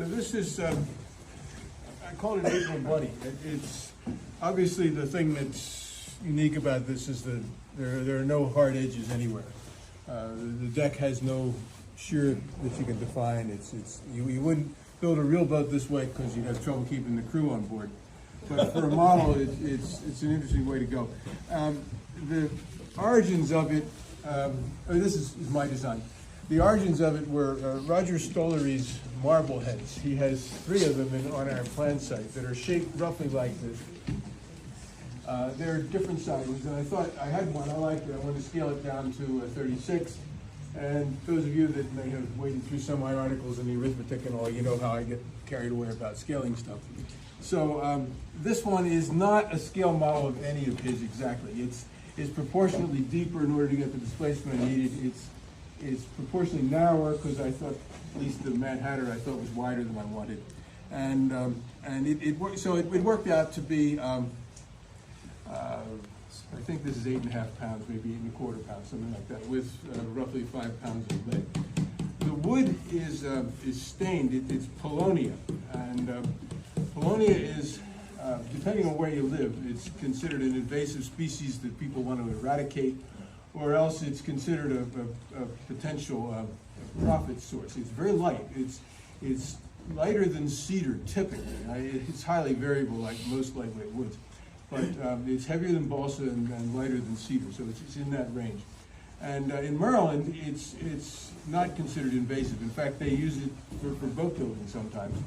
So this is, I call it an apron bunny. It's obviously the thing that's unique about this is that there are no hard edges anywhere. The deck has no shear that you can define. You wouldn't build a real boat this way because you'd have trouble keeping the crew on board. But for a model, it's an interesting way to go. The origins of it, this is my design. The origins of it were Roger Stollery's marble heads. He has 3 of them on our plant site that are shaped roughly like this. They're different sizes, and I thought I had one. I liked it. I wanted to scale it down to 36. And those of you that may have waded through some of my articles in the arithmetic and all, you know how I get carried away about scaling stuff. So this one is not a scale model of any of his exactly. It's proportionately deeper in order to get the displacement I needed. It's proportionally narrower because I thought, at least the Mad Hatter I thought was wider than I wanted, and it worked. So it worked out to be. I think this is 8.5 pounds, maybe 8.25 pounds, something like that, with roughly 5 pounds of lead. The wood is stained. It's Paulownia, and Paulownia is, depending on where you live, it's considered an invasive species that people want to eradicate, or else it's considered a potential profit source. It's very light. It's lighter than cedar typically. It's highly variable, like most lightweight woods, but it's heavier than balsa and lighter than cedar, so it's in that range. And in Maryland, it's not considered invasive. In fact, they use it for boat building sometimes.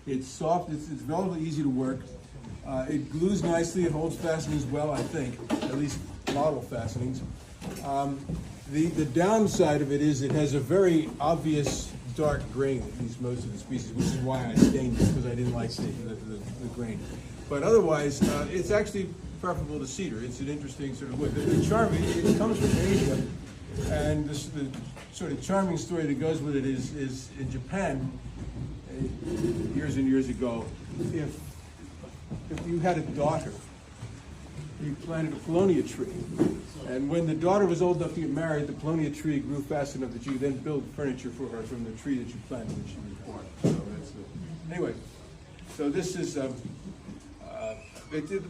It's soft. It's relatively easy to work. It glues nicely. It holds fastenings well, I think, at least model fastenings. The downside of it is it has a very obvious dark grain, at least most of the species, which is why I stained it, because I didn't like the grain. But otherwise, it's actually preferable to cedar. It's an interesting sort of wood. The charm, it comes from Asia, and the sort of charming story that goes with it is in Japan, years and years ago, if you had a daughter, you planted a Paulownia tree. And when the daughter was old enough to get married, the Paulownia tree grew fast enough that you could then build furniture for her from the tree that you planted when she was born. So that's anyway, so this is, the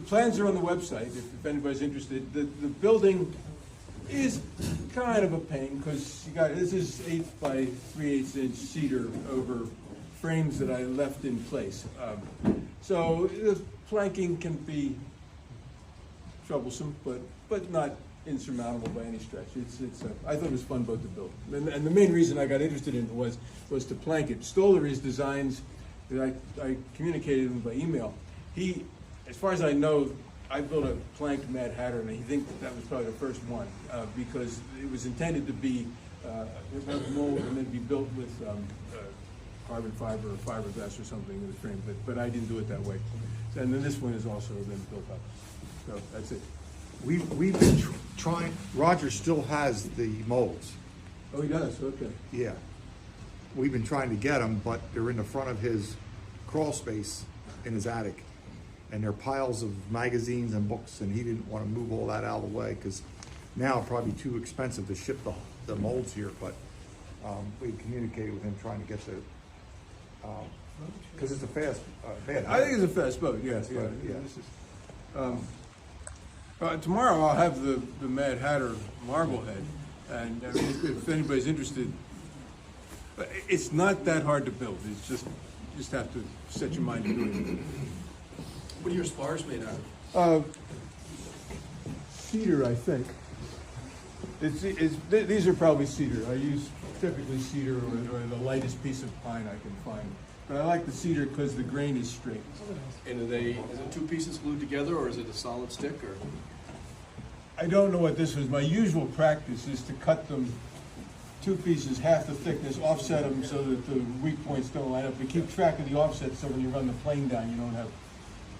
plans are on the website if anybody's interested. The building is kind of a pain because this is 8 by 3/8 inch cedar over frames that I left in place. So the planking can be troublesome, but not insurmountable by any stretch. I thought it was a fun boat to build, and the main reason I got interested in it was to plank it. Stollery's designs that I communicated with him by email. He, as far as I know, I built a planked Mad Hatter, and I think that was probably the first one because it was intended to be mold and then be built with carbon fiber or fiberglass or something in the frame, but I didn't do it that way. And then this one has also been built up. So that's it. We've been trying. Roger still has the molds. Oh, he does. Okay. Yeah. We've been trying to get them, but they're in the front of his crawl space in his attic, and there are piles of magazines and books, and he didn't want to move all that out of the way because now it'd probably be too expensive to ship the molds here. But we communicated with him trying to get the because it's a fast. I think it's a fast boat. Yes. Yeah. Yeah. This is, tomorrow I'll have the Mad Hatter Marblehead, and if anybody's interested, it's not that hard to build. It's just you just have to set your mind to doing it. What are your spars made out of? Cedar, I think. These are probably cedar. I use typically cedar or the lightest piece of pine I can find. But I like the cedar because the grain is straight. And is it 2 pieces glued together, or is it a solid stick? Or I don't know what this was. My usual practice is to cut them 2 pieces, half the thickness, offset them so that the weak points don't line up. We keep track of the offset so when you run the plane down, you don't have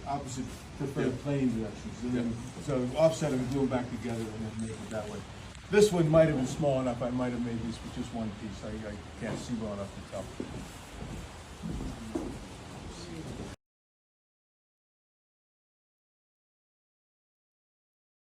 opposite preferred plane directions. And then, so offset them, glue them back together, and then make it that way. This one might have been small enough. I might have made this with just 1 piece. I can't see well enough to tell.